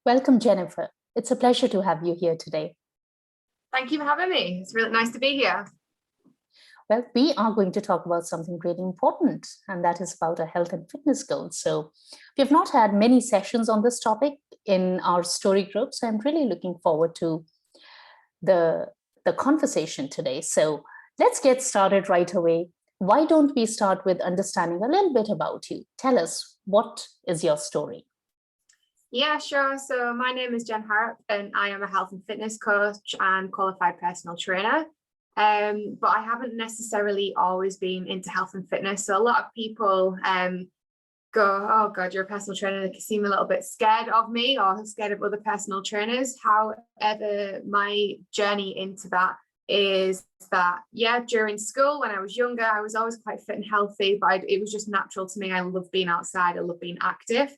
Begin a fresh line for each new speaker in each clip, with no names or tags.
Welcome, Jennifer. It's a pleasure to have you here today.
Thank you for having me. It's really nice to be here.
Well, we are going to talk about something really important, and that is about our health and fitness goals. So we have not had many sessions on this topic in our story group, so I'm really looking forward to the conversation today. So let's get started right away. Why don't we start with understanding a little bit about you? Tell us, what is your story?
Yeah, sure. So my name is Jen Harrap, and I am a health and fitness coach and qualified personal trainer. But I haven't necessarily always been into health and fitness. So a lot of people go, oh God, you're a personal trainer. They can seem a little bit scared of me or scared of other personal trainers. However, my journey into that is that, yeah, during school, when I was younger, I was always quite fit and healthy, but it was just natural to me. I love being outside. I love being active.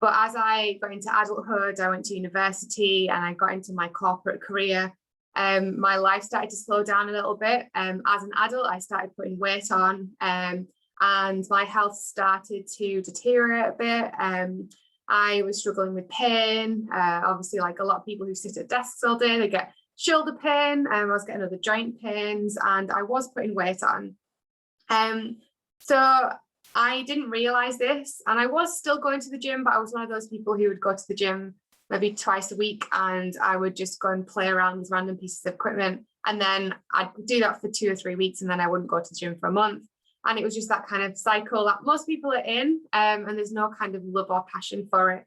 But as I got into adulthood, I went to university and I got into my corporate career. My life started to slow down a little bit. As an adult, I started putting weight on, and my health started to deteriorate a bit. I was struggling with pain. Obviously, like a lot of people who sit at desks all day, they get shoulder pain. I was getting other joint pains, and I was putting weight on. So I didn't realize this, and I was still going to the gym, but I was one of those people who would go to the gym maybe twice a week, and I would just go and play around with random pieces of equipment. And then I'd do that for 2 or 3 weeks, and then I wouldn't go to the gym for a month. And it was just that kind of cycle that most people are in, and there's no kind of love or passion for it.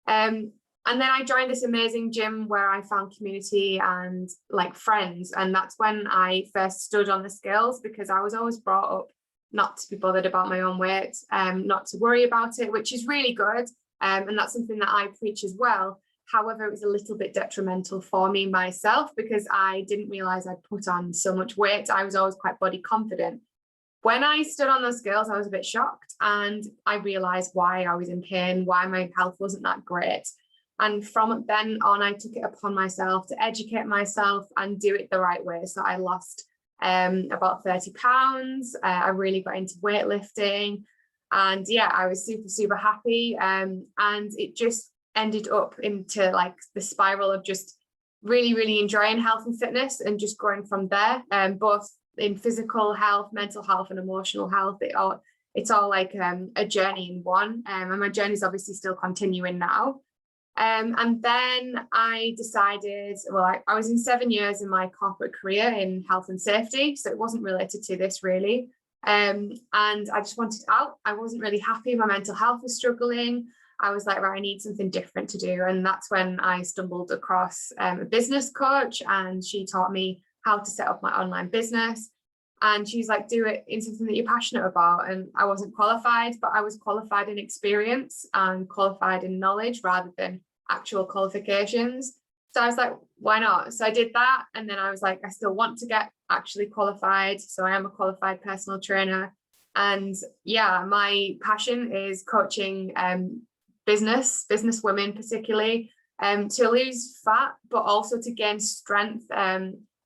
And then I joined this amazing gym where I found community and like friends. And that's when I first stood on the scales, because I was always brought up not to be bothered about my own weight, not to worry about it, which is really good. And that's something that I preach as well. However, it was a little bit detrimental for me myself, because I didn't realize I'd put on so much weight. I was always quite body confident. When I stood on those scales, I was a bit shocked, and I realized why I was in pain, why my health wasn't that great. And from then on, I took it upon myself to educate myself and do it the right way. So I lost about 30 pounds. I really got into weightlifting, and yeah, I was super happy. And it just ended up into like the spiral of just really enjoying health and fitness and just growing from there, both in physical health, mental health, and emotional health. It's all like a journey in one, and my journey is obviously still continuing now. And then I decided, well, I was in 7 years in my corporate career in health and safety, so it wasn't related to this really. And I just wanted out. I wasn't really happy. My mental health was struggling. I was like, right, I need something different to do. And that's when I stumbled across a business coach, and she taught me how to set up my online business. And she's like, do it in something that you're passionate about. And I wasn't qualified, but I was qualified in experience and qualified in knowledge rather than actual qualifications. So I was like, why not? So I did that. And then I was like, I still want to get actually qualified. So I am a qualified personal trainer. And yeah, my passion is coaching business women particularly, to lose fat, but also to gain strength.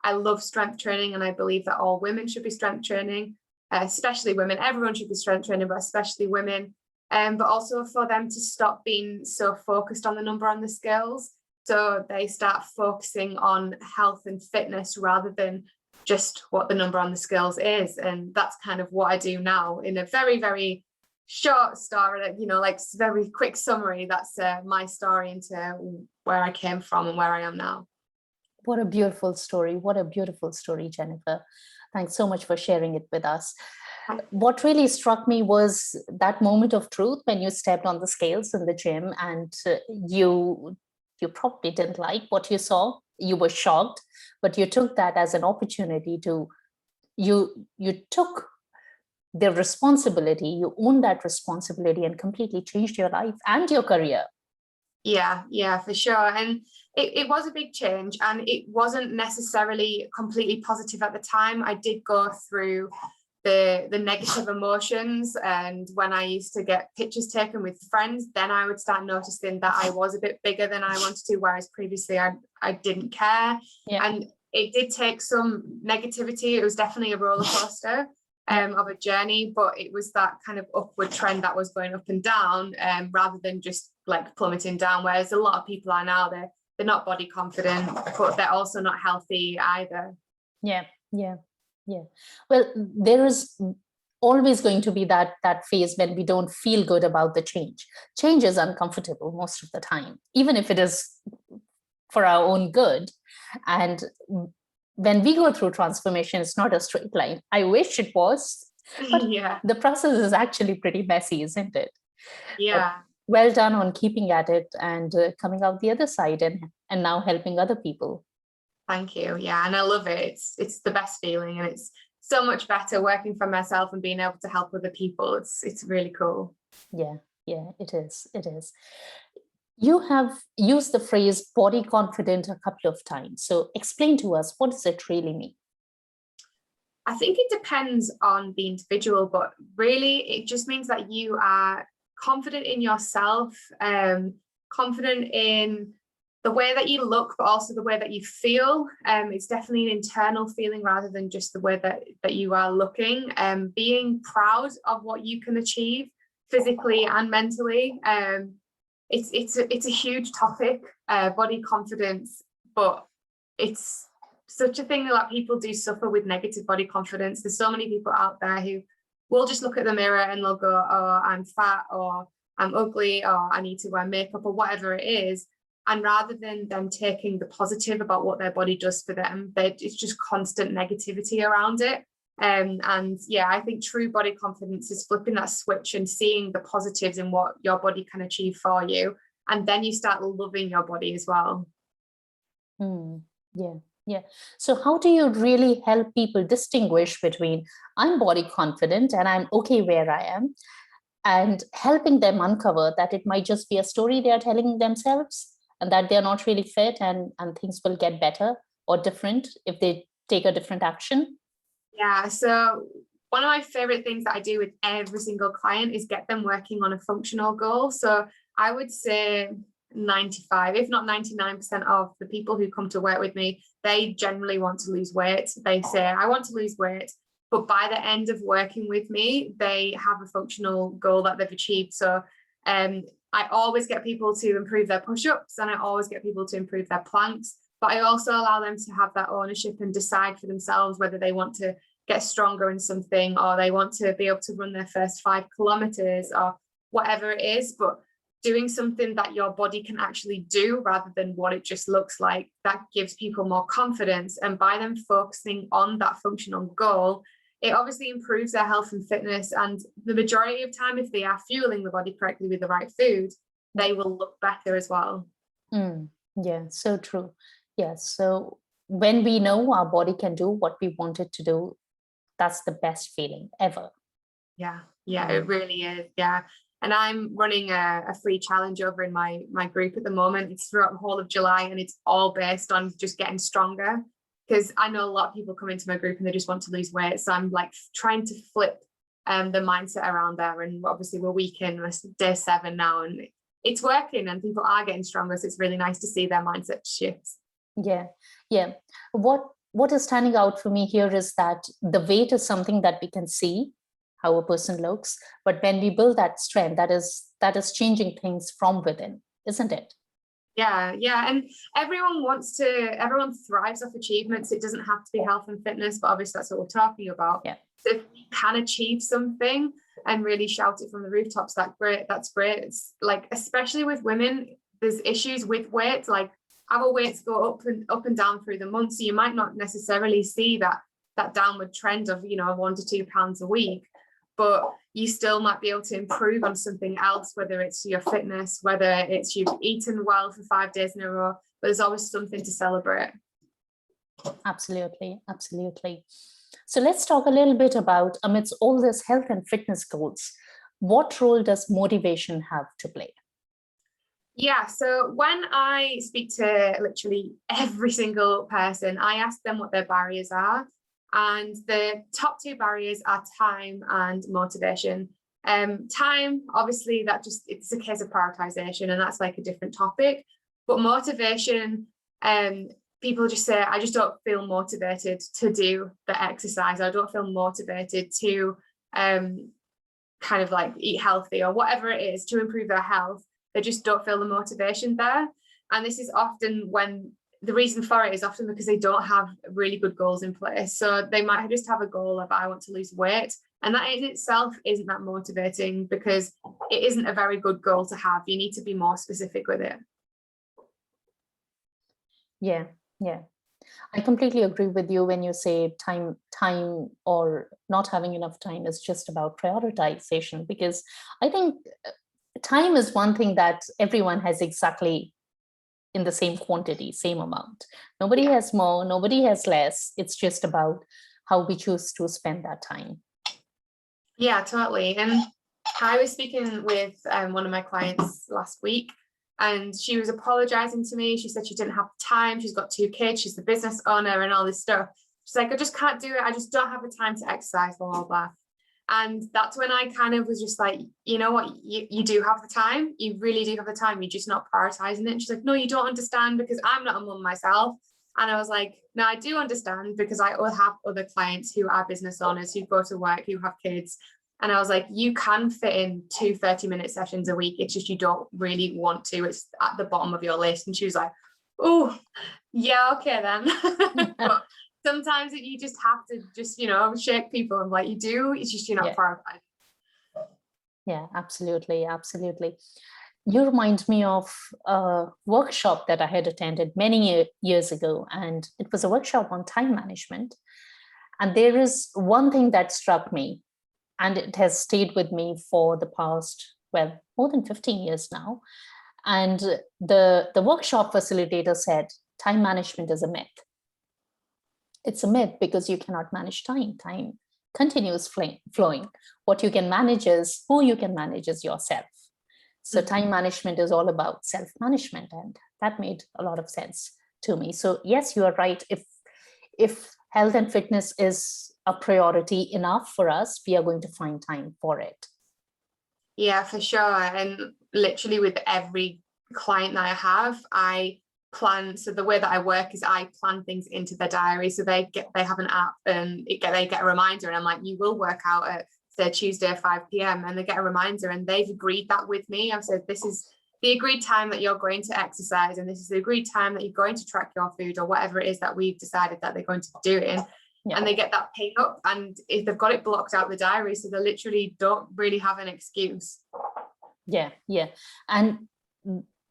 I love strength training, and I believe that all women should be strength training, especially women. Everyone should be strength training, but especially women. But also for them to stop being so focused on the number on the scales. So they start focusing on health and fitness rather than just what the number on the scales is. And that's kind of what I do now in a very short story, like very quick summary. That's my story into where I came from and where I am now.
What a beautiful story. What a beautiful story, Jennifer. Thanks so much for sharing it with us. What really struck me was that moment of truth when you stepped on the scales in the gym, and you probably didn't like what you saw. You were shocked, but you took that as an opportunity to, you took the responsibility, you owned that responsibility and completely changed your life and your career.
Yeah, for sure. And it was a big change, and it wasn't necessarily completely positive at the time. I did go through the negative emotions, and when I used to get pictures taken with friends, then I would start noticing that I was a bit bigger than I wanted to, whereas previously I didn't care. Yeah. And it did take some negativity. It was definitely a roller coaster. of a journey, but it was that kind of upward trend that was going up and down, rather than just like plummeting down, whereas a lot of people are now, they're not body confident, but they're also not healthy either.
Yeah, yeah, yeah. Well, there is always going to be that phase when we don't feel good about the change. Change is uncomfortable most of the time, even if it is for our own good. And when we go through transformation, it's not a straight line. I wish it was, but
Yeah,
the process is actually pretty messy, isn't it?
yeah.
Well done on keeping at it and coming out the other side and now helping other people.
Thank you. Yeah, and I love it. It's the best feeling, and it's so much better working for myself and being able to help other people. It's really cool.
Yeah, yeah, it is. It is. You have used the phrase body confident a couple of times. So explain to us, what does it really mean?
I think it depends on the individual, but really it just means that you are confident in yourself, confident in the way that you look, but also the way that you feel. It's definitely an internal feeling rather than just the way that you are looking. Being proud of what you can achieve physically and mentally. It's a huge topic, body confidence, but it's such a thing that people do suffer with negative body confidence. There's so many people out there who will just look at the mirror and they'll go, oh, I'm fat, or I'm ugly, or I need to wear makeup, or whatever it is. And rather than them taking the positive about what their body does for them, it's just constant negativity around it. And yeah, I think true body confidence is flipping that switch and seeing the positives in what your body can achieve for you. And then you start loving your body as well.
Yeah, yeah. So how do you really help people distinguish between I'm body confident and I'm okay where I am, and helping them uncover that it might just be a story they are telling themselves and that they're not really fit, and things will get better or different if they take a different action?
Yeah, so one of my favorite things that I do with every single client is get them working on a functional goal. So I would say 95, if not 99% of the people who come to work with me, they generally want to lose weight. They say, I want to lose weight. But by the end of working with me, they have a functional goal that they've achieved. So I always get people to improve their push-ups, and I always get people to improve their planks. But I also allow them to have that ownership and decide for themselves whether they want to get stronger in something, or they want to be able to run their first 5 kilometers, or whatever it is. But doing something that your body can actually do rather than what it just looks like, that gives people more confidence. And by them focusing on that functional goal, it obviously improves their health and fitness. And the majority of time, if they are fueling the body correctly with the right food, they will look better as well.
Yeah, so true. Yeah, so when we know our body can do what we want it to do, that's the best feeling ever.
Yeah, it really is. Yeah. And I'm running a free challenge over in my group at the moment. It's throughout the whole of July, and it's all based on just getting stronger. Because I know a lot of people come into my group and they just want to lose weight. So I'm like trying to flip the mindset around there. And obviously we're week in, we're day 7 now, and it's working and people are getting stronger. So it's really nice to see their mindset shifts.
Yeah, yeah. What is standing out for me here is that the weight is something that we can see how a person looks, but when we build that strength, that is changing things from within, isn't it?
Yeah, and everyone thrives off achievements. It doesn't have to be health and fitness, but obviously that's what we're talking about.
Yeah.
So if you can achieve something and really shout it from the rooftops, that's great. It's like, especially with women, there's issues with weight. Like our weights go up and down through the month, so you might not necessarily see that downward trend of 1 to 2 pounds a week, but you still might be able to improve on something else, whether it's your fitness, whether it's you've eaten well for 5 days in a row, but there's always something to celebrate.
Absolutely. So let's talk a little bit about, amidst all this health and fitness goals, what role does motivation have to play?
Yeah, so when I speak to literally every single person, I ask them what their barriers are. And the top 2 barriers are time and motivation. Time, obviously, it's a case of prioritization, and that's like a different topic. But motivation, people just say, I just don't feel motivated to do the exercise. I don't feel motivated to kind of like eat healthy or whatever it is to improve their health. They just don't feel the motivation there. And this is often when the reason for it is often because they don't have really good goals in place. So they might just have a goal of, I want to lose weight. And that in itself isn't that motivating, because it isn't a very good goal to have. You need to be more specific with it.
Yeah, yeah. I completely agree with you when you say time or not having enough time is just about prioritization, because I think time is one thing that everyone has exactly in the same quantity, same amount. Nobody has more, nobody has less. It's just about how we choose to spend that time.
Yeah, totally. And I was speaking with one of my clients last week, and she was apologizing to me. She said she didn't have time. She's got 2 kids. She's the business owner and all this stuff. She's like, I just can't do it. I just don't have the time to exercise, blah, blah, blah. And that's when I kind of was just like, you know what, you do have the time. You really do have the time. You're just not prioritizing it. And she's like, no, you don't understand, because I'm not a mum myself. And I was like, no, I do understand, because I will have other clients who are business owners, who go to work, who have kids. And I was like, you can fit in 2 30-minute sessions a week. It's just you don't really want to. It's at the bottom of your list. And she was like, oh, yeah, okay then. But sometimes you just have to just, shake people and like you do. It's just you're not prioritized.
Yeah, absolutely. Absolutely. You remind me of a workshop that I had attended many years ago, and it was a workshop on time management. And there is one thing that struck me, and it has stayed with me for the past, more than 15 years now. And the workshop facilitator said, time management is a myth. It's a myth because you cannot manage time. Time continues flowing. What you can manage is, who you can manage is yourself. So time management is all about self-management, and that made a lot of sense to me. So yes, you are right. If health and fitness is a priority enough for us, we are going to find time for it.
Yeah, for sure. And literally with every client that I have, I plan. So the way that I work is I plan things into their diary. So they have an app, and they get a reminder, and I'm like, you will work out at, say, Tuesday at 5 p.m. and they get a reminder, and they've agreed that with me. I've said, this is the agreed time that you're going to exercise, and this is the agreed time that you're going to track your food, or whatever it is that we've decided that they're going to be doing. Yeah. And they get that ping up, and if they've got it blocked out the diary, so they literally don't really have an excuse.
Yeah. And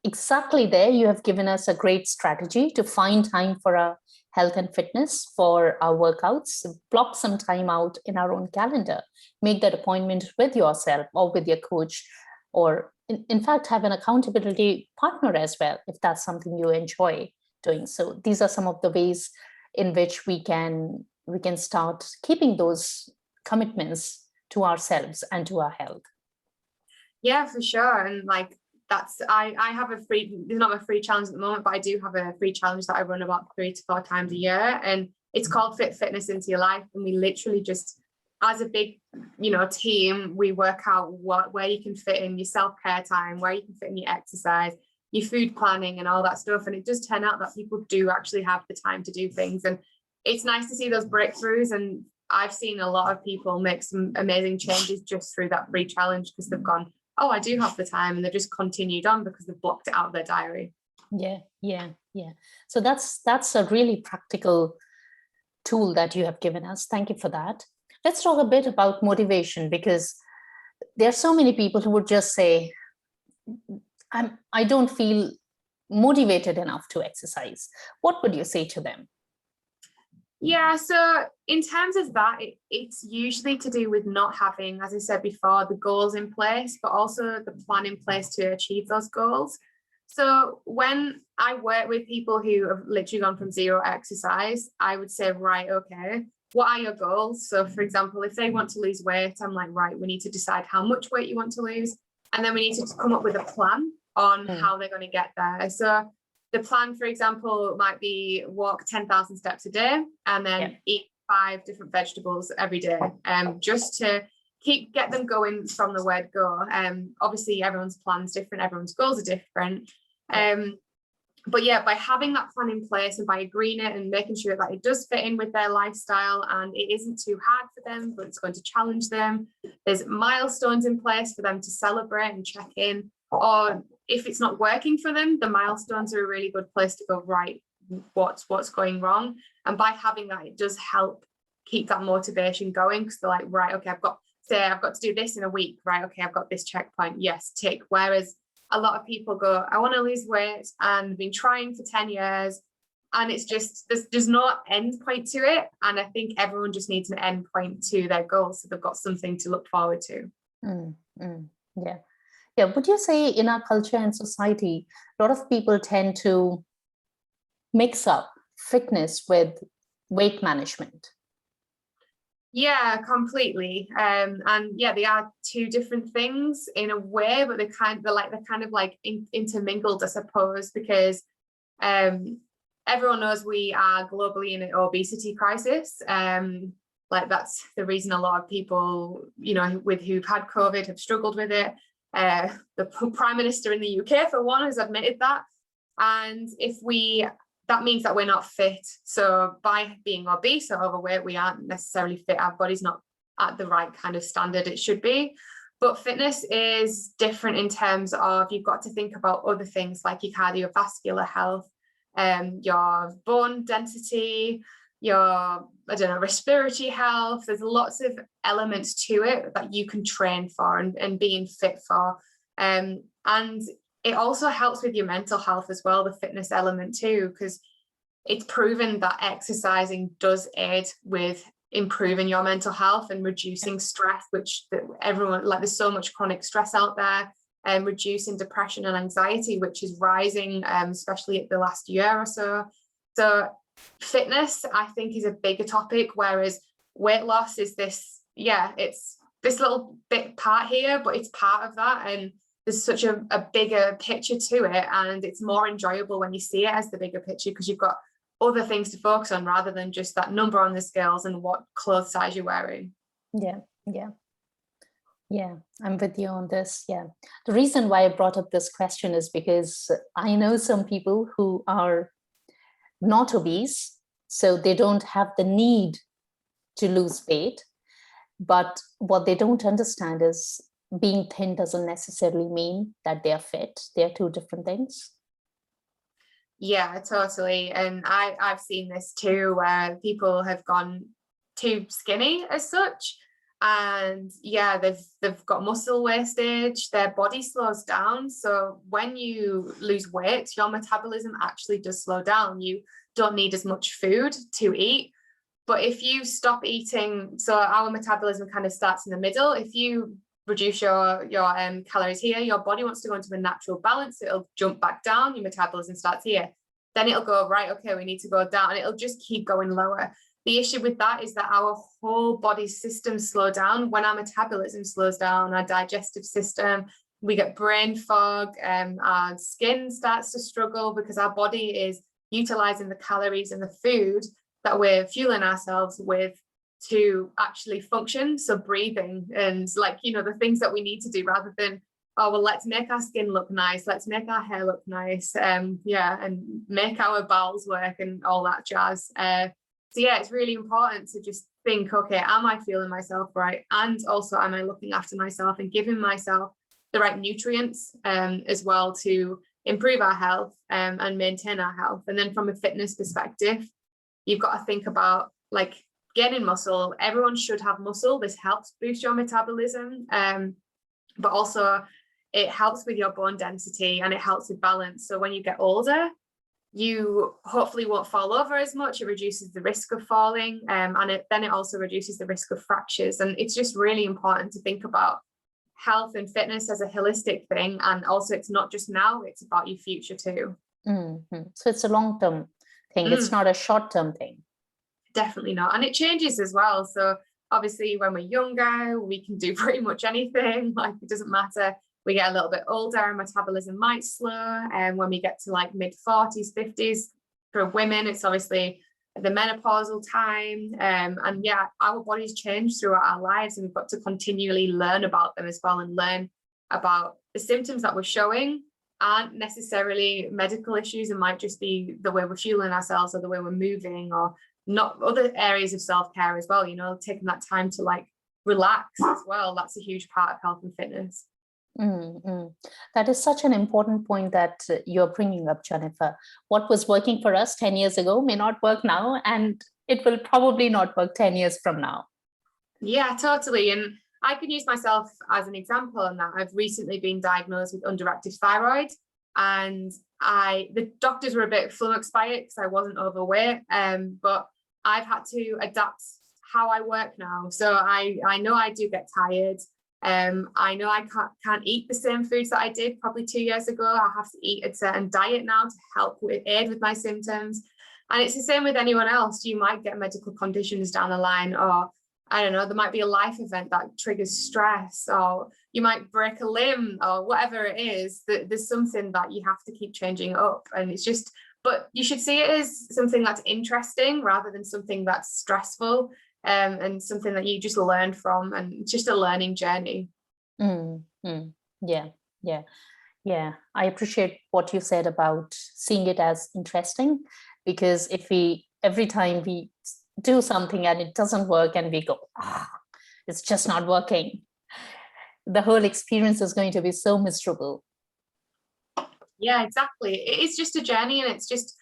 exactly there, you have given us a great strategy to find time for our health and fitness, for our workouts. Block some time out in our own calendar, make that appointment with yourself or with your coach, or in fact, have an accountability partner as well, if that's something you enjoy doing. So these are some of the ways in which we can start keeping those commitments to ourselves and to our health. Yeah,
for sure. And like, I have there's not a free challenge at the moment, but I do have a free challenge that I run about 3 to 4 times a year, and it's called Fit Fitness into Your Life. And we literally just, as a big team, we work out where you can fit in your self-care time, where you can fit in your exercise, your food planning, and all that stuff. And it does turn out that people do actually have the time to do things, and it's nice to see those breakthroughs. And I've seen a lot of people make some amazing changes just through that free challenge, because they've gone, oh, I do have the time, and they've just continued on because they've blocked it out of their diary.
Yeah. So that's a really practical tool that you have given us. Thank you for that. Let's talk a bit about motivation, because there are so many people who would just say, I don't feel motivated enough to exercise. What would you say to them?
Yeah, so in terms of that, it's usually to do with not having, as I said before, the goals in place, but also the plan in place to achieve those goals. So when I work with people who have literally gone from zero exercise, I would say, right, okay, what are your goals? So for example, if they want to lose weight, I'm like, right, we need to decide how much weight you want to lose. And then we need to come up with a plan on how they're going to get there. So the plan, for example, might be walk 10,000 steps a day, and then eat 5 different vegetables every day, just to get them going from the word go. Obviously, everyone's plan's different, everyone's goals are different. but yeah, by having that plan in place and by agreeing it and making sure that it does fit in with their lifestyle and it isn't too hard for them, but it's going to challenge them. There's milestones in place for them to celebrate and check in. Or if it's not working for them, the milestones are a really good place to go, right, what's going wrong? And by having that, it does help keep that motivation going, because they're like, right, okay, I've got to do this in a week, right? Okay, I've got this checkpoint. Yes, tick. Whereas a lot of people go, I want to lose weight and been trying for 10 years. And it's just, there's no end point to it. And I think everyone just needs an end point to their goals, so they've got something to look forward to.
Yeah. Yeah. Would you say in our culture and society, a lot of people tend to mix up fitness with weight management?
Yeah, completely. And yeah, they are two different things in a way, but they're kind of like intermingled, I suppose, because everyone knows we are globally in an obesity crisis. Like that's the reason a lot of people, you know, who've had COVID have struggled with it. The Prime Minister in the UK, for one, has admitted that. And that means that we're not fit. So by being obese or overweight, we aren't necessarily fit. Our body's not at the right kind of standard it should be. But fitness is different in terms of, you've got to think about other things like your cardiovascular health, your bone density, your, respiratory health. There's lots of elements to it that you can train for and being fit for. And it also helps with your mental health as well, the fitness element too, because it's proven that exercising does aid with improving your mental health and reducing stress, which everyone, like, there's so much chronic stress out there, and reducing depression and anxiety, which is rising, especially at the last year or so. So fitness, I think, is a bigger topic, whereas weight loss is this, it's this little bit part here, but it's part of that. And there's such a bigger picture to it, and it's more enjoyable when you see it as the bigger picture, because you've got other things to focus on rather than just that number on the scales and what clothes size you're wearing.
Yeah, I'm with you on this. Yeah. The reason why I brought up this question is because I know some people who are not obese, so they don't have the need to lose weight. But what they don't understand is being thin doesn't necessarily mean that they're fit. They're two different things.
Yeah, totally. And I've seen this too, where people have gone too skinny as such. And yeah, they've got muscle wastage, their body slows down. So when you lose weight, your metabolism actually does slow down. You don't need as much food to eat. But if you stop eating, so our metabolism kind of starts in the middle. If you reduce your calories here, your body wants to go into a natural balance. It'll jump back down. Your metabolism starts here. Then it'll go, right, okay, we need to go down. And it'll just keep going lower. The issue with that is that our whole body systems slow down. When our metabolism slows down, our digestive system, we get brain fog, our skin starts to struggle because our body is utilizing the calories and the food that we're fueling ourselves with to actually function. So breathing and the things that we need to do, rather than, oh, well, let's make our skin look nice. Let's make our hair look nice. And make our bowels work and all that jazz. So yeah, it's really important to just think, okay, am I feeling myself right? And also, am I looking after myself and giving myself the right nutrients as well to improve our health and maintain our health? And then from a fitness perspective, you've got to think about gaining muscle. Everyone should have muscle. This helps boost your metabolism, but also it helps with your bone density and it helps with balance. So when you get older, you hopefully won't fall over as much. It reduces the risk of falling, and it also reduces the risk of fractures. And it's just really important to think about health and fitness as a holistic thing. And also, it's not just now, it's about your future too.
Mm-hmm. So it's a long-term thing. It's not a short-term thing.
Definitely not. And it changes as well. So obviously when we're younger, we can do pretty much anything. It doesn't matter. We get a little bit older, our metabolism might slow. And when we get to mid 40s, 50s, for women, it's obviously the menopausal time. And yeah, our bodies change throughout our lives, and we've got to continually learn about them as well, and learn about the symptoms that we're showing aren't necessarily medical issues and might just be the way we're fueling ourselves or the way we're moving, or not other areas of self-care as well, you know, taking that time to like relax as well. That's a huge part of health and fitness.
That is such an important point that you're bringing up, Jennifer. What was working for us 10 years ago may not work now, and it will probably not work 10 years from now.
Yeah, totally. And I can use myself as an example on that. I've recently been diagnosed with underactive thyroid, and the doctors were a bit flummoxed by it because I wasn't overweight, but I've had to adapt how I work now. So I know I do get tired. I know I can't eat the same foods that I did probably 2 years ago. I have to eat a certain diet now to help aid with my symptoms. And it's the same with anyone else. You might get medical conditions down the line, or I don't know, there might be a life event that triggers stress, or you might break a limb, or whatever it is, that there's something that you have to keep changing up. And it's just, but you should see it as something that's interesting rather than something that's stressful, and something that you just learn from, and it's just a learning journey.
Yeah. I appreciate what you said about seeing it as interesting, because if every time we do something and it doesn't work and we go, it's just not working, the whole experience is going to be so miserable.
Yeah, exactly. It is just a journey, and it's just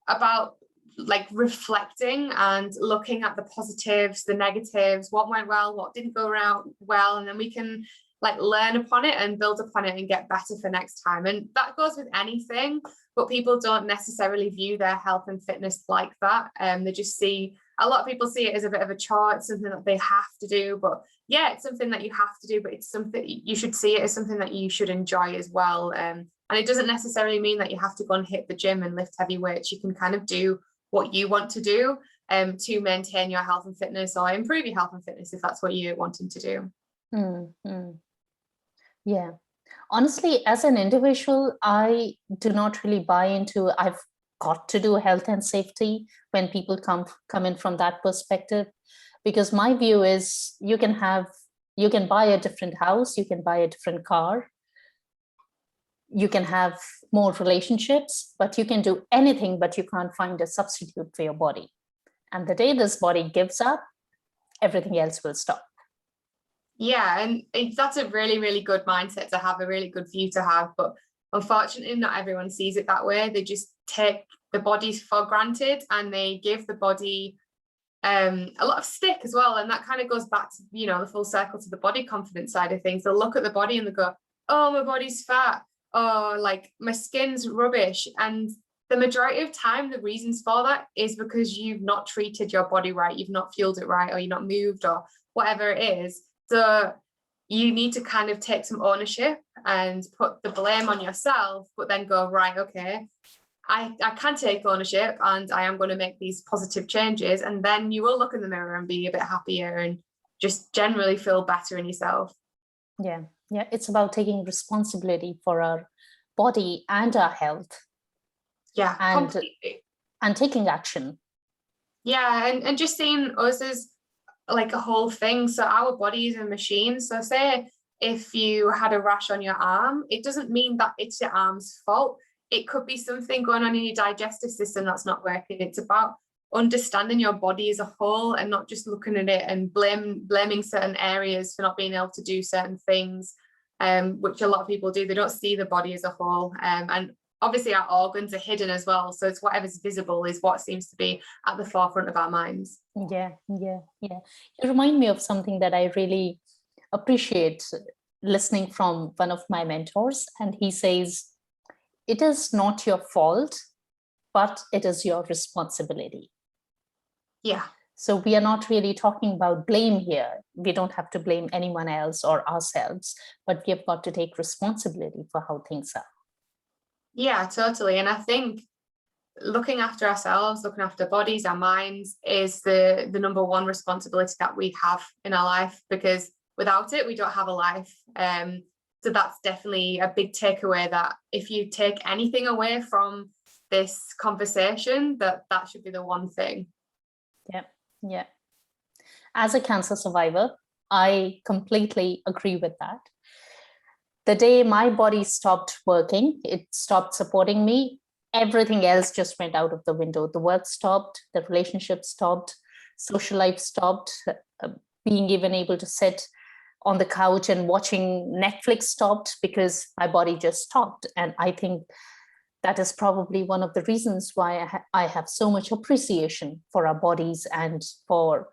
about like reflecting and looking at the positives, the negatives, what went well, what didn't go around well, and then we can like learn upon it and build upon it and get better for next time. And that goes with anything, but people don't necessarily view their health and fitness like that. They just see, a lot of people see it as a bit of a chore. It's something that they have to do, but yeah, it's something that you have to do, but it's something you should see it as something that you should enjoy as well. And it doesn't necessarily mean that you have to go and hit the gym and lift heavy weights. You can kind of do what you want to do to maintain your health and fitness, or improve your health and fitness if that's what you're wanting to do.
Yeah. Honestly, as an individual, I do not really buy into I've got to do health and safety when people come in from that perspective, because my view is you can buy a different house, you can buy a different car, you can have more relationships, but you can do anything, but you can't find a substitute for your body. And the day this body gives up, everything else will stop.
Yeah, and that's a really, really good mindset to have, a really good view to have. But unfortunately, not everyone sees it that way. They just take the body for granted, and they give the body a lot of stick as well. And that kind of goes back to, you know, the full circle to the body confidence side of things. They'll look at the body and they go, oh, my body's fat. Oh, like my skin's rubbish. And the majority of time, the reasons for that is because you've not treated your body right. You've not fueled it right, or you've not moved, or whatever it is. So you need to kind of take some ownership and put the blame on yourself, but then go, right, okay, I can take ownership and I am going to make these positive changes. And then you will look in the mirror and be a bit happier and just generally feel better in yourself.
Yeah. It's about taking responsibility for our body and our health.
Yeah, completely.
And taking action.
Yeah, and just seeing us as like a whole thing. So our body is a machine. So say if you had a rash on your arm, it doesn't mean that it's your arm's fault. It could be something going on in your digestive system that's not working. It's about understanding your body as a whole and not just looking at it and blaming certain areas for not being able to do certain things, which a lot of people do. They don't see the body as a whole. And obviously our organs are hidden as well. So it's whatever's visible is what seems to be at the forefront of our minds.
Yeah. You remind me of something that I really appreciate listening from one of my mentors. And he says, it is not your fault, but it is your responsibility.
Yeah.
So we are not really talking about blame here. We don't have to blame anyone else or ourselves, but we have got to take responsibility for how things are.
Yeah, totally. And I think looking after ourselves, looking after bodies, our minds is the number one responsibility that we have in our life, because without it, we don't have a life. So that's definitely a big takeaway, that if you take anything away from this conversation, that should be the one thing.
Yeah. As a cancer survivor, I completely agree with that. The day my body stopped working, it stopped supporting me, everything else just went out of the window. The work stopped, the relationship stopped, social life stopped, being even able to sit on the couch and watching Netflix stopped because my body just stopped. And I think that is probably one of the reasons why I have so much appreciation for our bodies and for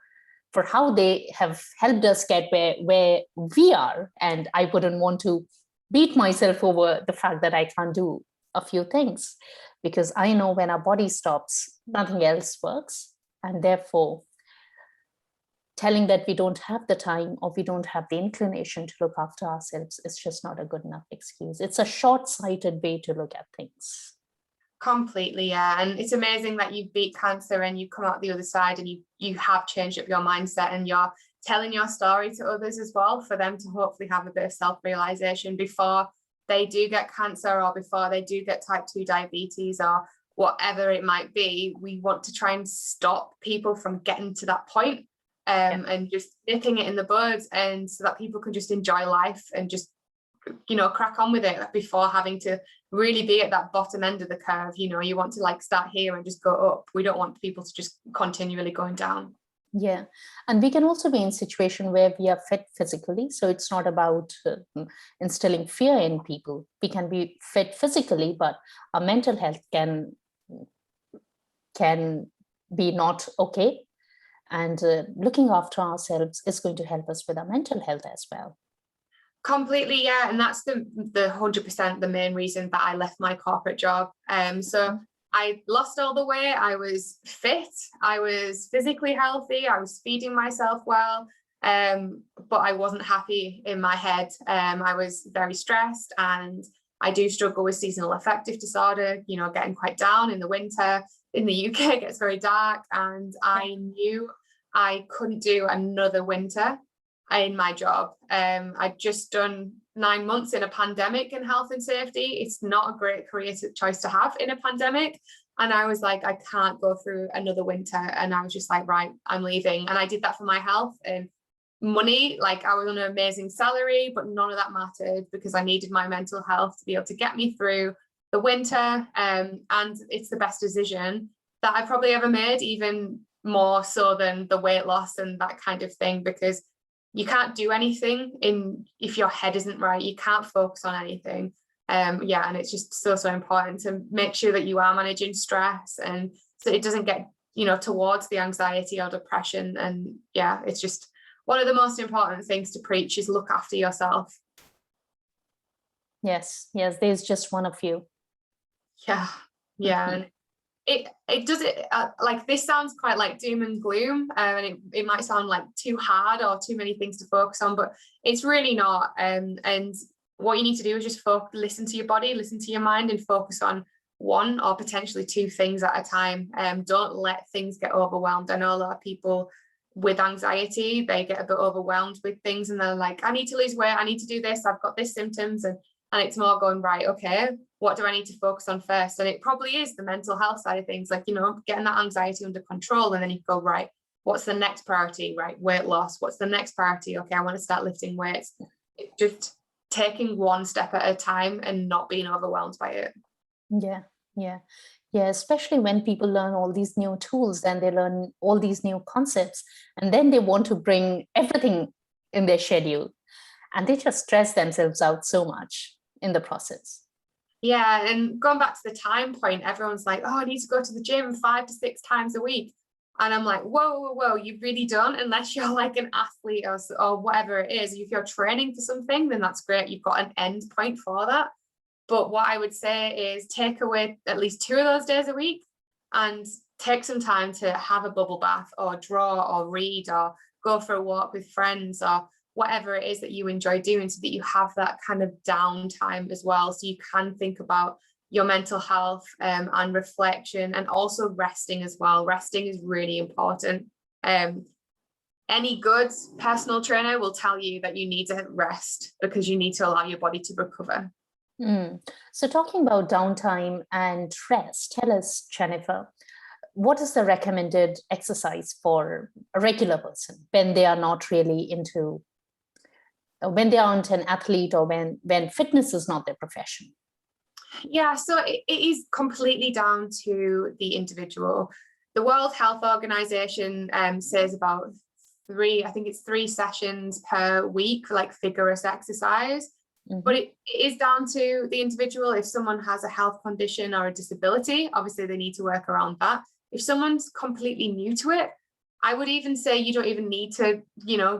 how they have helped us get where we are. And I wouldn't want to beat myself over the fact that I can't do a few things, because I know when our body stops, nothing else works. And therefore, telling that we don't have the time or we don't have the inclination to look after ourselves is just not a good enough excuse. It's a short-sighted way to look at things.
Completely, yeah. And it's amazing that you beat cancer and you come out the other side and you have changed up your mindset and you're telling your story to others as well, for them to hopefully have a bit of self-realization before they do get cancer or before they do get type 2 diabetes or whatever it might be. We want to try and stop people from getting to that point, and just nipping it in the bud, and so that people can just enjoy life and just, you know, crack on with it before having to really be at that bottom end of the curve. You know, you want to like start here and just go up. We don't want people to just continually going down.
Yeah. And we can also be in a situation where we are fit physically. So it's not about instilling fear in people. We can be fit physically, but our mental health can be not okay. And looking after ourselves is going to help us with our mental health as well.
Completely, yeah. And that's the 100% the main reason that I left my corporate job. So I lost all the weight, I was fit, I was physically healthy, I was feeding myself well, but I wasn't happy in my head. I was very stressed, and I do struggle with seasonal affective disorder, you know, getting quite down in the winter. In the UK, it gets very dark, and I knew I couldn't do another winter in my job. I'd just done 9 months in a pandemic in health and safety. It's not a great career choice to have in a pandemic. And I was like, I can't go through another winter. And I was just like, right, I'm leaving. And I did that for my health and money. Like, I was on an amazing salary, but none of that mattered because I needed my mental health to be able to get me through the winter. And it's the best decision that I probably ever made, even more so than the weight loss and that kind of thing, because you can't do anything if your head isn't right. You can't focus on anything. And it's just so important to make sure that you are managing stress, and so it doesn't get, you know, towards the anxiety or depression. And it's just one of the most important things to preach is look after yourself.
Yes, there's just one of you.
And it does it like, this sounds quite like doom and gloom, and it might sound like too hard or too many things to focus on, but it's really not. And what you need to do is just listen to your body, listen to your mind, and focus on one or potentially two things at a time. Don't let things get overwhelmed. I know a lot of people with anxiety, they get a bit overwhelmed with things and they're like, I need to lose weight, I need to do this, I've got this symptoms, and it's more going, right, okay, what do I need to focus on first? And it probably is the mental health side of things, like, you know, getting that anxiety under control. And then you go, right, what's the next priority? Right, weight loss. What's the next priority? Okay, I want to start lifting weights. Just taking one step at a time and not being overwhelmed by it.
Yeah, especially when people learn all these new tools and they learn all these new concepts, and then they want to bring everything in their schedule, and they just stress themselves out so much in the process.
Yeah, and going back to the time point, everyone's like, oh, I need to go to the gym 5 to 6 times a week. And I'm like, whoa, you really don't, unless you're like an athlete or whatever it is. If you're training for something, then that's great. You've got an end point for that. But what I would say is take away at least 2 of those days a week and take some time to have a bubble bath or draw or read or go for a walk with friends or whatever it is that you enjoy doing, so that you have that kind of downtime as well, so you can think about your mental health and reflection, and also resting as well. Resting is really important. Any good personal trainer will tell you that you need to rest because you need to allow your body to recover.
So talking about downtime and rest, tell us, Jennifer, what is the recommended exercise for a regular person when they are not really into when they aren't an athlete, or when fitness is not their profession?
Yeah, so it is completely down to the individual. The World Health Organization says about three sessions per week for like vigorous exercise. But it is down to the individual. If someone has a health condition or a disability, obviously they need to work around that. If someone's completely new to it, I would even say you don't even need to,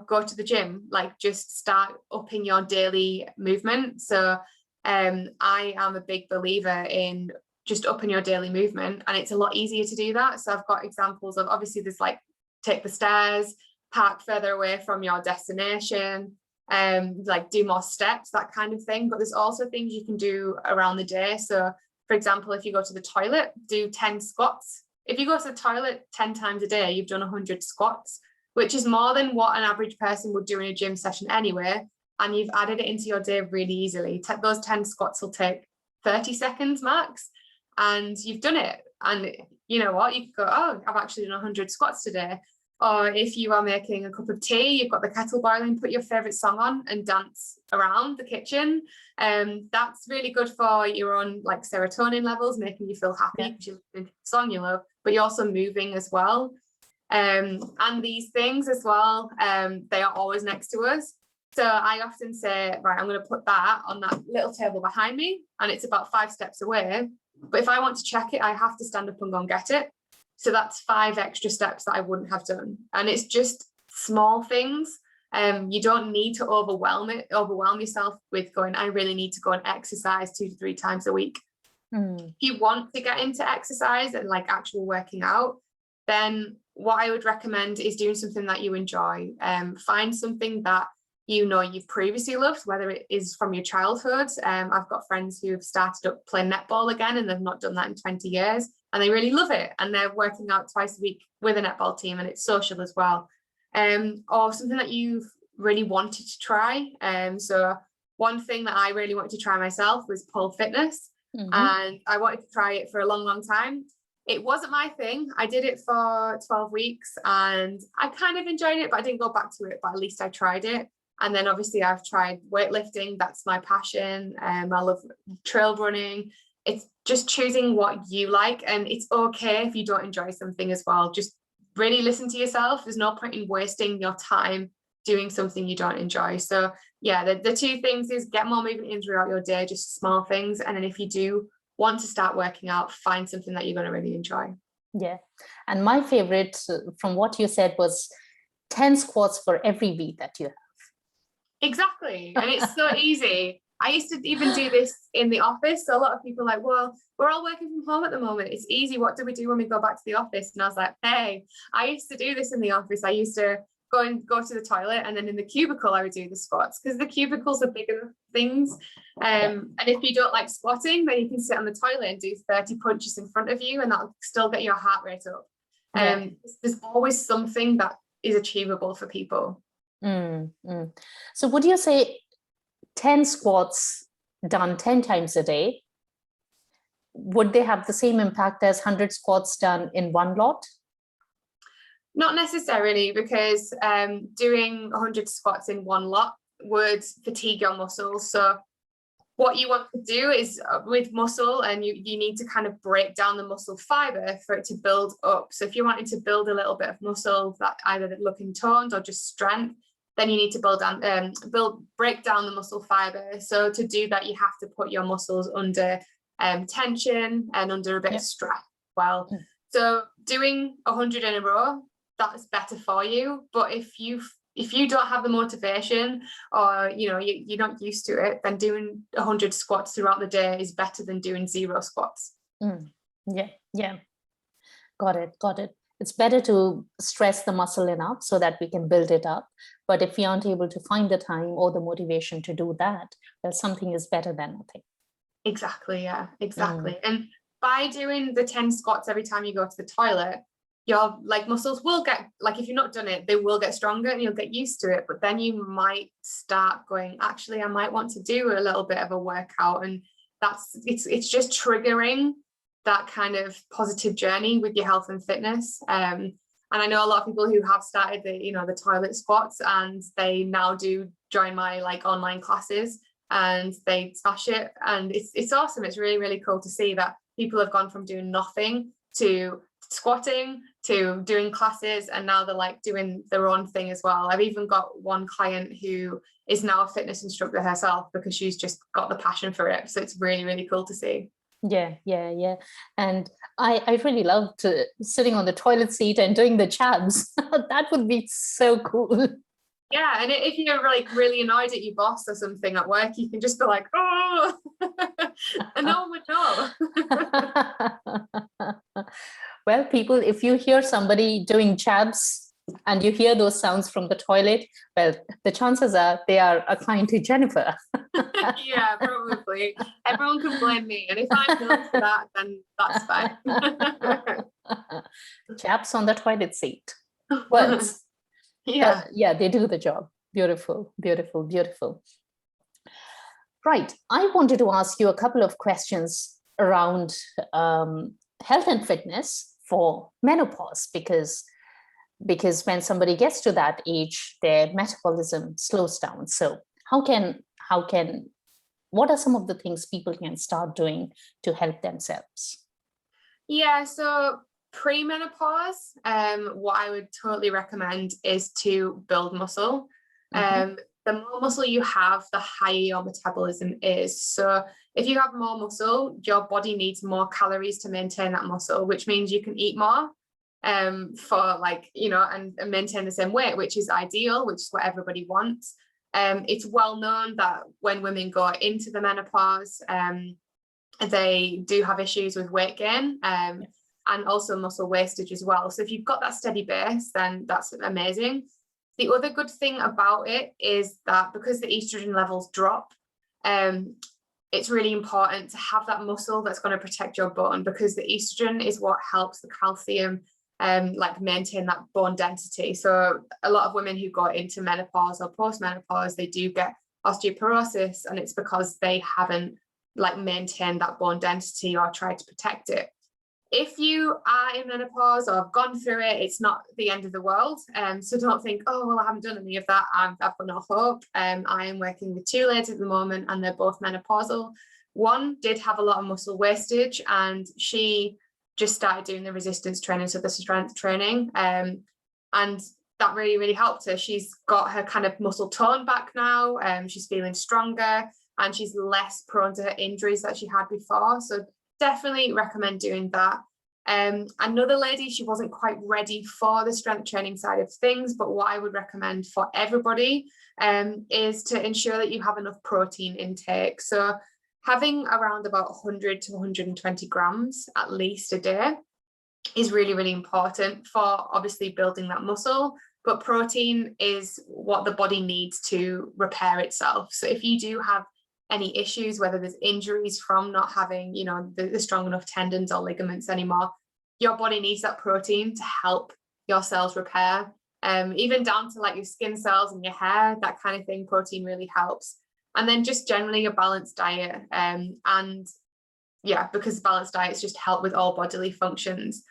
go to the gym, like just start upping your daily movement. So I am a big believer in just upping your daily movement, and it's a lot easier to do that. So I've got examples of, obviously there's like take the stairs, park further away from your destination, like do more steps, that kind of thing. But there's also things you can do around the day. So for example, if you go to the toilet, do 10 squats. If you go to the toilet 10 times a day, you've done 100 squats, which is more than what an average person would do in a gym session anyway. And you've added it into your day really easily. Those 10 squats will take 30 seconds max, and you've done it. And you know what? You could go, oh, I've actually done 100 squats today. Or if you are making a cup of tea, you've got the kettle boiling, put your favorite song on and dance around the kitchen. That's really good for your own like serotonin levels, making you feel happy because you're listening to the song you love, but you're also moving as well. And these things as well, they are always next to us. So I often say, right, I'm going to put that on that little table behind me, and it's about 5 steps away. But if I want to check it, I have to stand up and go and get it. So that's 5 extra steps that I wouldn't have done. And it's just small things. You don't need to overwhelm yourself with going, I really need to go and exercise 2 to 3 times a week. If you want to get into exercise and like actual working out, then what I would recommend is doing something that you enjoy. Find something that you've previously loved, whether it is from your childhood. I've got friends who have started up playing netball again, and they've not done that in 20 years, and they really love it, and they're working out twice a week with a netball team, and it's social as well. Or something that you've really wanted to try. So one thing that I really wanted to try myself was pole fitness, and I wanted to try it for a long time. It wasn't my thing. I did it for 12 weeks and I kind of enjoyed it, but I didn't go back to it, but at least I tried it. And then obviously I've tried weightlifting. That's my passion. I love trail running. It's just choosing what you like, and it's okay if you don't enjoy something as well. Just really listen to yourself. There's no point in wasting your time doing something you don't enjoy. So yeah, the 2 things is get more movement in throughout your day, just small things. And then if you do want to start working out, find something that you're going to really enjoy. Yeah.
And my favorite from what you said was 10 squats for every week that you have.
Exactly. And it's so easy. I used to even do this in the office. So a lot of people are like, well, we're all working from home at the moment. It's easy. What do we do when we go back to the office? And I was like, hey, I used to do this in the office. I used to go to the toilet, and then in the cubicle I would do the squats, because the cubicles are bigger things. And if you don't like squatting, then you can sit on the toilet and do 30 punches in front of you, and that'll still get your heart rate up. There's always something that is achievable for people.
So would you say 10 squats done 10 times a day, would they have the same impact as 100 squats done in one lot?
Not necessarily, because doing 100 squats in one lot would fatigue your muscles. So what you want to do is with muscle, and you need to kind of break down the muscle fiber for it to build up. So if you're wanting to build a little bit of muscle that either looking toned or just strength, then you need to break down the muscle fiber. So to do that, you have to put your muscles under tension and under a bit of stress as well. So doing 100 in a row, that's better for you. But if you don't have the motivation, or you're not used to it, then doing 100 squats throughout the day is better than doing 0 squats.
Yeah. Got it. It's better to stress the muscle enough so that we can build it up. But if we aren't able to find the time or the motivation to do that, well, something is better than nothing.
Exactly. And by doing the 10 squats every time you go to the toilet, your muscles will get, if you've not done it, they will get stronger and you'll get used to it. But then you might start going, actually, I might want to do a little bit of a workout. And it's just triggering that kind of positive journey with your health and fitness. And And I know a lot of people who have started the toilet squats, and they now do join my like online classes and they smash it. And it's awesome. It's really, really cool to see that people have gone from doing nothing to squatting to doing classes, and now they're like doing their own thing as well. I've even got one client who is now a fitness instructor herself because she's just got the passion for it. So it's really, really cool to see.
Yeah. And I really love sitting on the toilet seat and doing the chabs. That would be so cool.
Yeah, and if you're like really annoyed at your boss or something at work, you can just be like, oh, and no one would know.
Well, people, if you hear somebody doing chabs and you hear those sounds from the toilet, well, the chances are they are a client to Jennifer.
Yeah, probably. Everyone can blame me. And if I'm known for that, then that's fine.
Chabs on the toilet seat. Works.
Yeah.
Yeah, they do the job. Beautiful, beautiful, beautiful. Right. I wanted to ask you a couple of questions around health and fitness for menopause, because when somebody gets to that age, their metabolism slows down. So what are some of the things people can start doing to help themselves?
Yeah, so pre-menopause, what I would totally recommend is to build muscle. The more muscle you have, the higher your metabolism is. So if you have more muscle, your body needs more calories to maintain that muscle, which means you can eat more for like, and maintain the same weight, which is ideal, which is what everybody wants. It's well known that when women go into the menopause, they do have issues with weight gain and also muscle wastage as well. So if you've got that steady base, then that's amazing. The other good thing about it is that because the estrogen levels drop, it's really important to have that muscle that's going to protect your bone, because the estrogen is what helps the calcium like maintain that bone density. So a lot of women who go into menopause or post-menopause, they do get osteoporosis, and it's because they haven't like maintained that bone density or tried to protect it. If you are in menopause or have gone through it, it's not the end of the world. So don't think, oh, well, I haven't done any of that. I've got no hope. I am working with two ladies at the moment, and they're both menopausal. One did have a lot of muscle wastage, and she just started doing the resistance training, so the strength training. And that really, really helped her. She's got her kind of muscle tone back now. She's feeling stronger, and she's less prone to her injuries that she had before. So definitely recommend doing that. Another lady, she wasn't quite ready for the strength training side of things, but what I would recommend for everybody is to ensure that you have enough protein intake. So having around about 100 to 120 grams at least a day is really, really important for obviously building that muscle. But protein is what the body needs to repair itself. So if you do have any issues, whether there's injuries from not having, the strong enough tendons or ligaments anymore, your body needs that protein to help your cells repair. Even down to like your skin cells and your hair, that kind of thing, protein really helps. And then just generally a balanced diet. And yeah, because balanced diets just help with all bodily functions.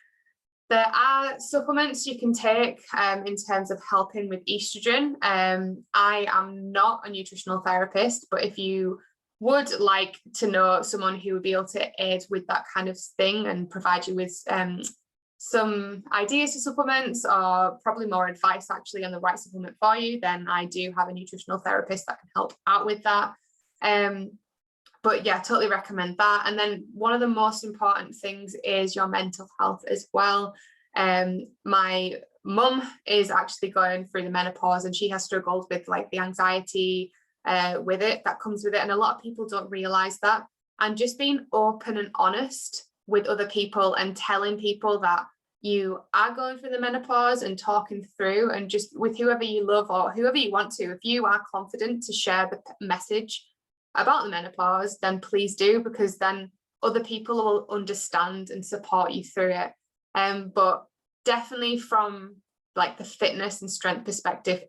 There are supplements you can take in terms of helping with estrogen. I am not a nutritional therapist, but if you would like to know someone who would be able to aid with that kind of thing and provide you with some ideas to supplements, or probably more advice actually on the right supplement for you, then I do have a nutritional therapist that can help out with that. But yeah, totally recommend that. And then one of the most important things is your mental health as well. My mum is actually going through the menopause, and she has struggled with like the anxiety with it that comes with it. And a lot of people don't realize that. And just being open and honest with other people and telling people that you are going through the menopause and talking through, and just with whoever you love or whoever you want to, if you are confident to share the message about the menopause, then please do, because then other people will understand and support you through it. But definitely from like the fitness and strength perspective,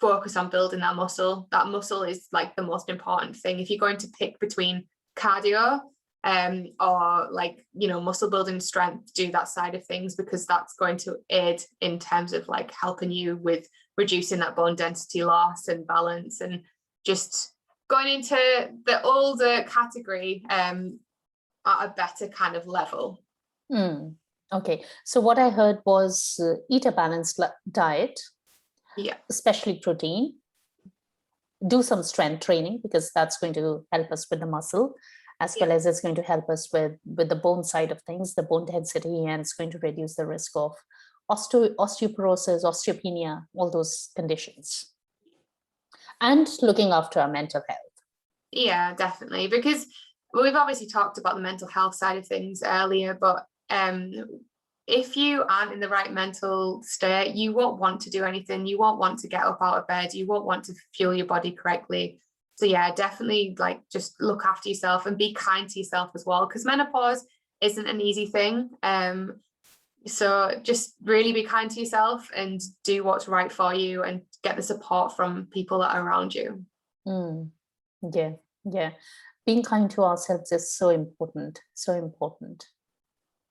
focus on building that muscle. That muscle is like the most important thing. If you're going to pick between cardio or like, muscle building, strength, do that side of things, because that's going to aid in terms of like helping you with reducing that bone density loss and balance, and just going into the older category at a better kind of level.
Okay, so what I heard was eat a balanced diet, especially protein, do some strength training, because that's going to help us with the muscle, as well as it's going to help us with the bone side of things, the bone density, and it's going to reduce the risk of osteoporosis, osteopenia, all those conditions. And looking after our mental health.
Yeah, definitely, because we've obviously talked about the mental health side of things earlier, but if you aren't in the right mental state, you won't want to do anything. You won't want to get up out of bed. You won't want to fuel your body correctly. So yeah, definitely like just look after yourself and be kind to yourself as well, because menopause isn't an easy thing. So just really be kind to yourself and do what's right for you, and get the support from people that are around you.
Yeah. Being kind to ourselves is so important, so important.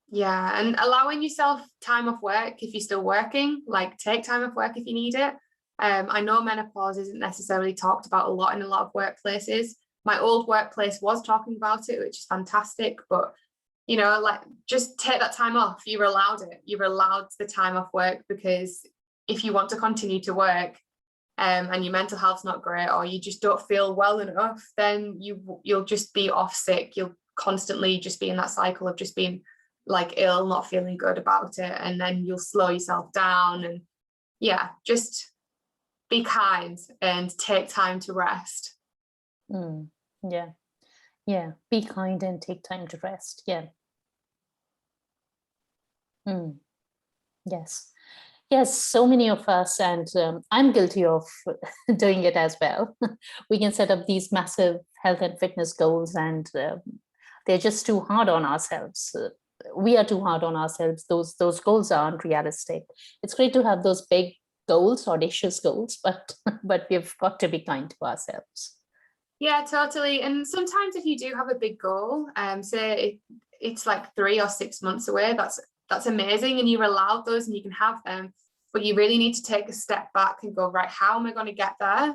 Yeah, and allowing yourself time off work if you're still working, like take time off work if you need it. I know menopause isn't necessarily talked about a lot in a lot of workplaces. My old workplace was talking about it, which is fantastic, but like just take that time off. You're allowed it. You're allowed the time off work, because if you want to continue to work and your mental health's not great, or you just don't feel well enough, then you'll just be off sick. You'll constantly just be in that cycle of just being like ill, not feeling good about it, and then you'll slow yourself down. And yeah, just be kind and take time to rest.
Yeah, be kind and take time to rest. Yes, so many of us, and I'm guilty of doing it as well. We can set up these massive health and fitness goals, and they're just too hard on ourselves. We are too hard on ourselves. Those goals aren't realistic. It's great to have those big goals, audacious goals, but we've got to be kind to ourselves.
Yeah, totally. And sometimes if you do have a big goal, say it's like 3 or 6 months away, that's amazing, and you're allowed those and you can have them, but you really need to take a step back and go, right, how am I going to get there?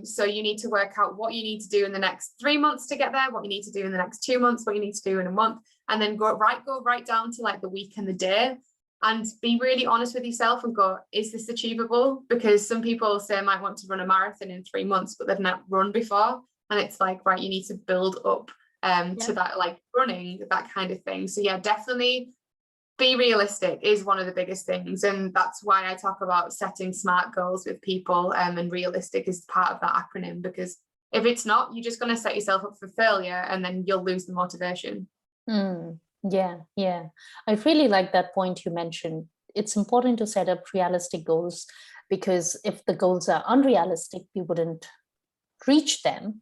So you need to work out what you need to do in the next 3 months to get there, what you need to do in the next 2 months, what you need to do in a month, and then go right down to like the week and the day, and be really honest with yourself and go, is this achievable? Because some people say I might want to run a marathon in 3 months, but they've not run before, and it's like, right, you need to build up to that, like running, that kind of thing. So yeah, definitely be realistic is one of the biggest things, and that's why I talk about setting SMART goals with people, and realistic is part of that acronym, because if it's not, you're just going to set yourself up for failure, and then you'll lose the motivation.
Yeah. I really like that point you mentioned. It's important to set up realistic goals, because if the goals are unrealistic, we wouldn't reach them.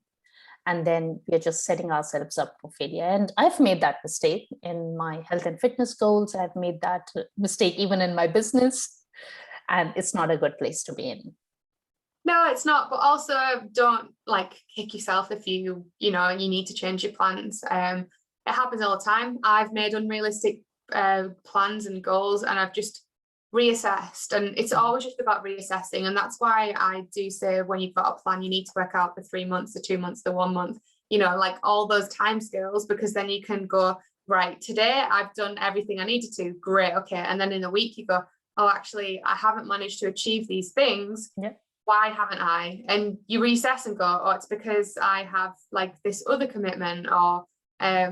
And then we're just setting ourselves up for failure. And I've made that mistake in my health and fitness goals. I've made that mistake even in my business. And it's not a good place to be in.
No, it's not. But also don't like kick yourself if you need to change your plans. It happens all the time. I've made unrealistic plans and goals, and I've just reassessed, and it's always just about reassessing. And that's why I do say, when you've got a plan, you need to work out the 3 months, the 2 months, the 1 month, like all those time scales, because then you can go, right, today I've done everything I needed to, great, okay. And then in a week you go, oh, actually I haven't managed to achieve these things. Why haven't I? And you reassess and go, oh, it's because I have like this other commitment, or I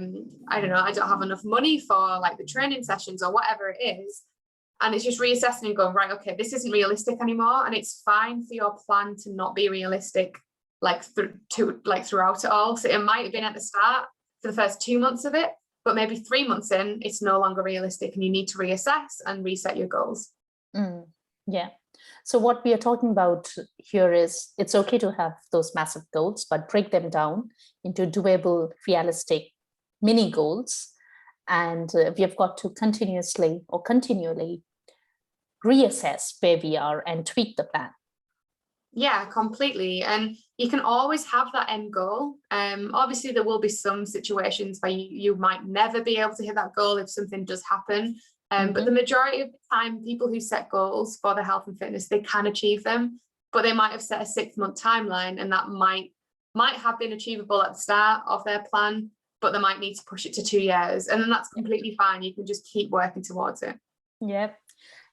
don't know, I don't have enough money for like the training sessions or whatever it is. And it's just reassessing and going, right, okay, this isn't realistic anymore. And it's fine for your plan to not be realistic, like throughout it all. So it might have been at the start for the first 2 months of it, but maybe 3 months in, it's no longer realistic, and you need to reassess and reset your goals.
Yeah. So what we are talking about here is, it's okay to have those massive goals, but break them down into doable, realistic mini goals. And we have got to continually reassess where we are and tweak the plan.
Yeah, completely. And you can always have that end goal. Obviously, there will be some situations where you might never be able to hit that goal if something does happen. But the majority of the time, people who set goals for their health and fitness, they can achieve them, but they might have set a 6-month timeline, and that might have been achievable at the start of their plan, but they might need to push it to 2 years. And then that's completely fine. You can just keep working towards it.
Yep.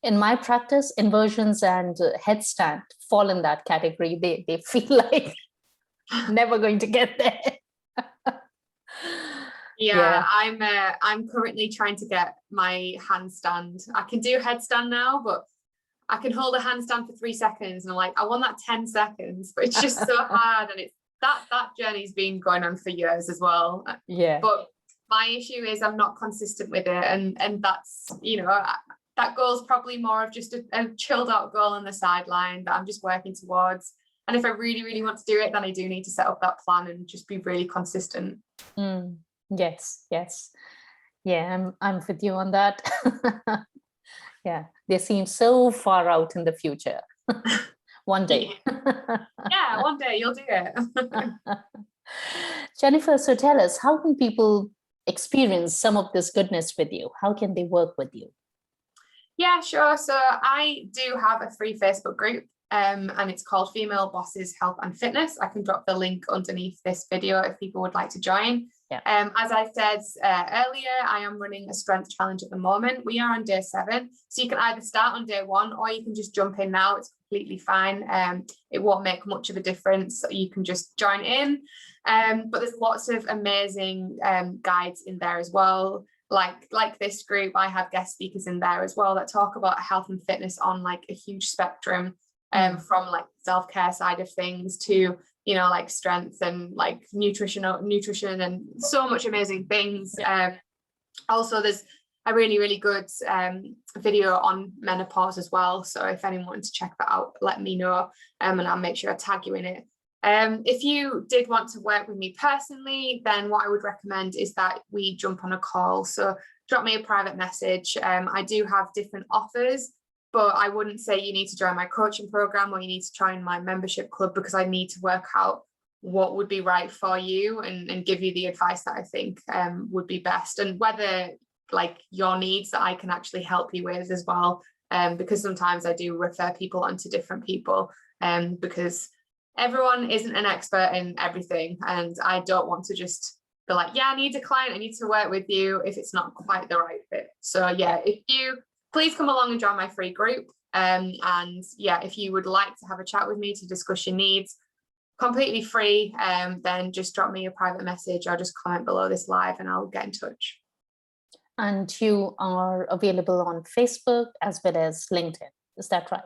In my practice, inversions and headstand fall in that category. They feel like never going to get there.
Yeah, I'm currently trying to get my handstand. I can do headstand now, but I can hold a handstand for 3 seconds, and I'm like, I want that 10 seconds, but it's just so hard. And it's that journey's been going on for years as well.
Yeah.
But my issue is I'm not consistent with it, and that's, that goal is probably more of just a chilled out goal on the sideline that I'm just working towards. And if I really, really want to do it, then I do need to set up that plan and just be really consistent.
Yes. Yeah, I'm with you on that. Yeah, they seem so far out in the future. One day.
Yeah, one day you'll do it.
Jennifer, so tell us, how can people experience some of this goodness with you? How can they work with you?
Yeah, sure. So I do have a free Facebook group, and it's called Female Bosses Health and Fitness. I can drop the link underneath this video if people would like to join.
Yeah.
As I said earlier, I am running a strength challenge at the moment. We are on day 7, so you can either start on day 1 or you can just jump in now. It's completely fine. It won't make much of a difference. You can just join in. But there's lots of amazing guides in there as well. Like this group, I have guest speakers in there as well that talk about health and fitness on like a huge spectrum, from like self-care side of things to, like strength and like nutrition and so much amazing things. Also, there's a really, really good video on menopause as well. So if anyone wants to check that out, let me know, and I'll make sure I tag you in it. If you did want to work with me personally, then what I would recommend is that we jump on a call. So drop me a private message. I do have different offers, but I wouldn't say you need to join my coaching program or you need to join my membership club, because I need to work out what would be right for you and give you the advice that I think would be best, and whether like your needs that I can actually help you with as well. Because sometimes I do refer people onto different people, because everyone isn't an expert in everything, and I don't want to just be like, yeah, I need a client, I need to work with you, if it's not quite the right fit. So yeah, if you please come along and join my free group, and yeah, if you would like to have a chat with me to discuss your needs, completely free, then just drop me a private message or just comment below this live and I'll get in touch.
And you are available on Facebook as well as LinkedIn, is that right?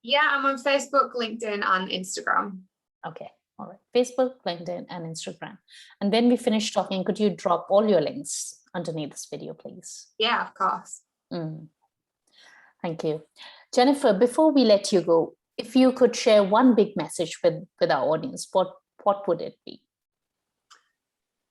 Yeah, I'm on Facebook, LinkedIn, and Instagram.
Okay, all right. Facebook, LinkedIn, and Instagram. And when we finish talking, could you drop all your links underneath this video, please?
Yeah, of course.
Thank you. Jennifer, before we let you go, if you could share one big message with our audience, what would it be?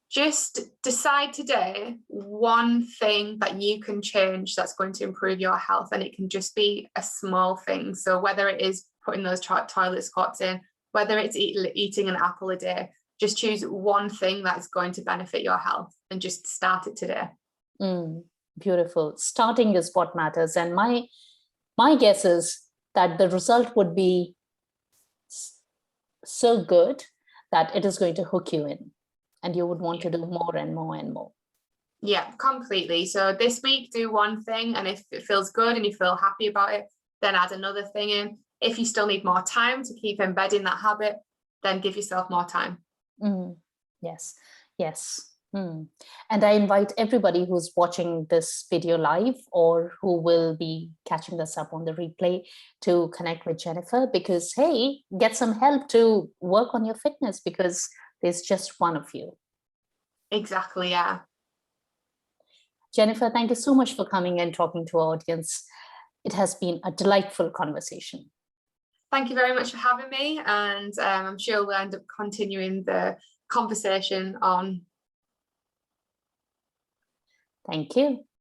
Just decide today one thing that you can change that's going to improve your health, and it can just be a small thing. So whether it is putting those toilet squats in, whether it's eating an apple a day, just choose one thing that is going to benefit your health and just start it today.
Beautiful. Starting is what matters. And my guess is that the result would be so good that it is going to hook you in and you would want to do more and more and more.
Yeah, completely. So this week, do one thing, and if it feels good and you feel happy about it, then add another thing in. If you still need more time to keep embedding that habit, then give yourself more time.
Yes. And I invite everybody who's watching this video live or who will be catching this up on the replay to connect with Jennifer, because, hey, get some help to work on your fitness, because there's just one of you.
Exactly, yeah.
Jennifer, thank you so much for coming and talking to our audience. It has been a delightful conversation.
Thank you very much for having me, and I'm sure we'll end up continuing the conversation on.
Thank you.